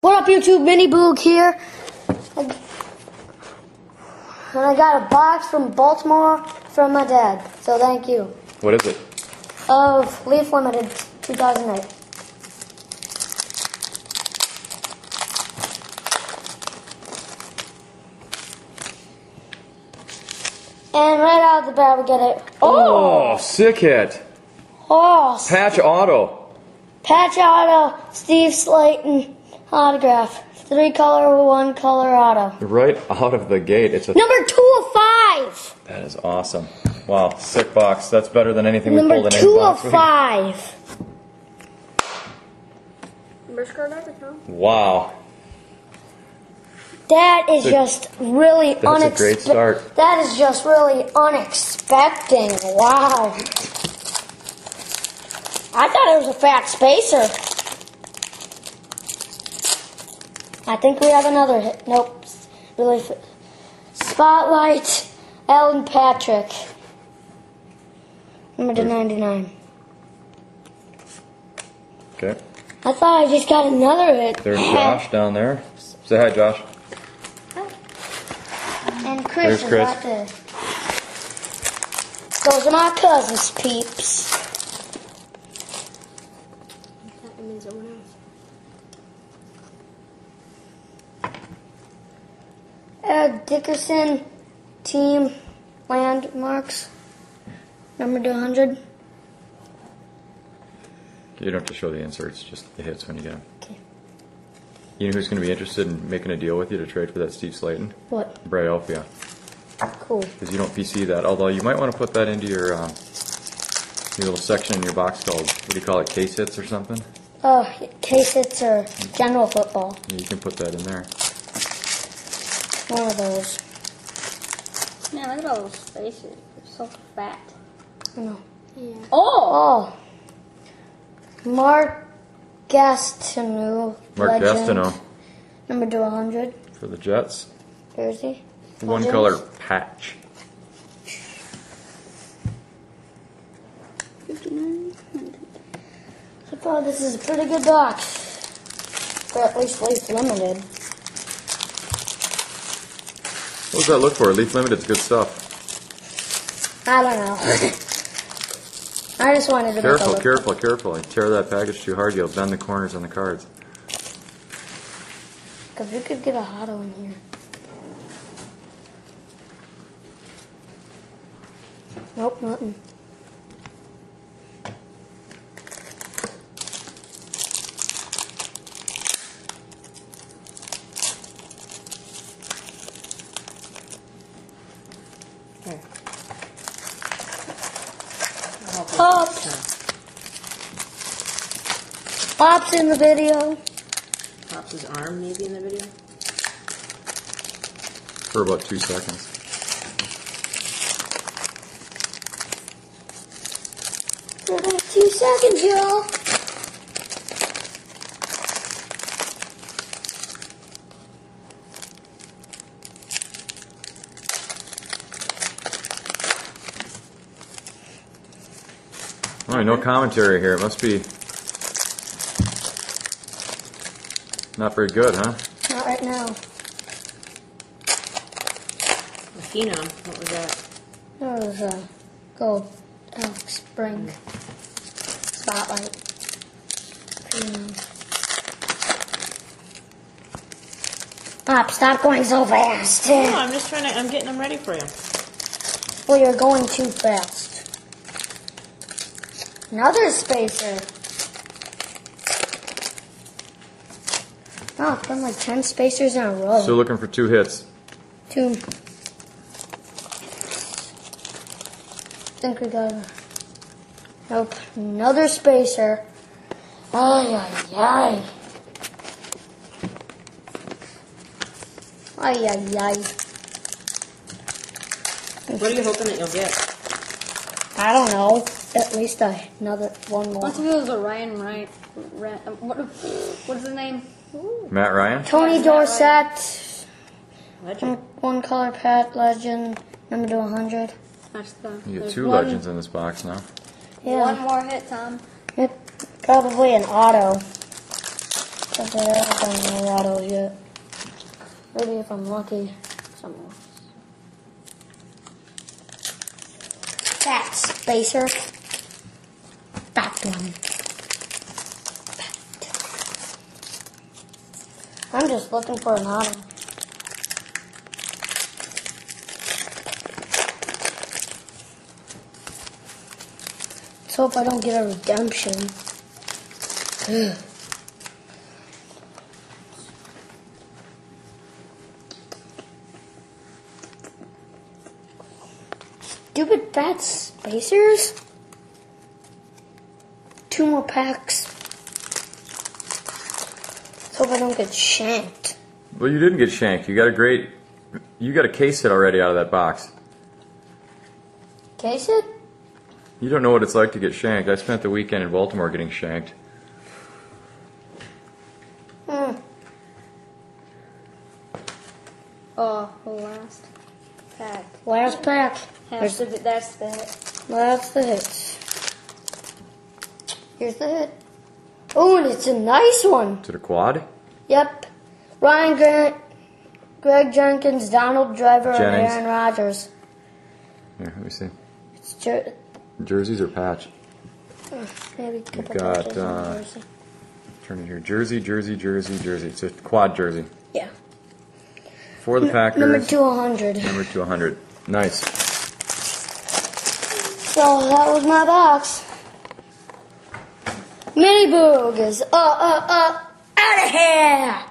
What up, YouTube? Mini Boog here. And I got a box from Baltimore from my dad. So thank you. What is it? Of Leaf Limited 2008. And right out of the bat we get it. Oh, sick hit. Oh, Patch auto. Patch auto, Steve Slayton autograph. 3-color, 1-color auto. Right out of the gate. It's a Number 205. That is awesome. Wow, sick box. That's better than anything we Number pulled in any box. 205. Wow. That is just really That's a great start. That is just really unexpected. Wow. I thought it was a fat spacer. I think we have another hit. Nope. Really. Spotlight, Alan Patrick. Number 299. Okay. I thought I just got another hit. There's Josh down there. Say hi, Josh. And Chris is right there. Those are my cousins, peeps. That means someone else. Dickerson team landmarks. Number 200. You don't have to show the inserts, just the hits when you get them. Okay. You know who's going to be interested in making a deal with you to trade for that Steve Slayton? What? Bryalfia. Cool. Because you don't PC that, although you might want to put that into your little section in your box called, what do you call it, case hits or something? Oh, case hits or general football. Yeah, you can put that in there. One of those. Man, look at all those spaces. They're so fat. I know. Yeah. Oh! Mark Gastineau. Mark Gastineau. Number 200. For the Jets. Jersey. One Legends. color patch. 59. So far, this is a pretty good box. Or at least Leaf Limited. What does that look for? Leaf Limited's good stuff. I don't know. I just wanted to Careful, make a look. careful, careful. You tear that package too hard, you'll bend the corners on the cards. Because we could get a auto in here. Nope, nothing. Here. Pops in the video. Pops' arm maybe in the video. For about 2 seconds. For about 2 seconds, y'all. Alright, no commentary here. It must be not very good, huh? Not right now. The Phenom. What was that? That was a gold spring spotlight. Pop, stop going so fast. No, I'm just trying to. I'm getting them ready for you. Well, you're going too fast. Another spacer. Oh, I've done like 10 spacers in a row. Still looking for 2 hits. 2. Think we got a... Nope. Another spacer. Ay, ay, ay. Ay, ay, ay. What are you hoping that you'll get? I don't know. At least another one more. Let's do those a Ryan Wright. What's his name? Matt Ryan? Tony Dorsett. Legend. 1-color Pat Legend. Number 200. That's the. You get there's 2 one- legends in this box now. Yeah. One more hit, Tom. Probably an auto. Okay, I haven't done any rattles yet. Maybe if I'm lucky, somewhere else. Fat spacer. Fat one. Fat. I'm just looking for an auto. Let's hope I don't get a redemption. Ugh. Stupid fat spacers. 2 more packs. Let's hope I don't get shanked. Well, you didn't get shanked. You got a case hit already out of that box. Case it? You don't know what it's like to get shanked. I spent the weekend in Baltimore getting shanked. Oh, the last pack. Last pack. That's the hit. That's the hits. Here's the hit. Oh, and it's a nice one. Is it a quad? Yep. Ryan Grant, Greg Jenkins, Donald Driver, and Jennings. Aaron Rodgers. Here, let me see. It's Jerseys or patch? maybe a couple got, patches on jersey. Turn it here. Jersey, jersey, jersey, jersey. It's a quad jersey. Yeah. For the Packers. Number 200. Number 200. Nice. So that was my box. Mini Boog is out of here.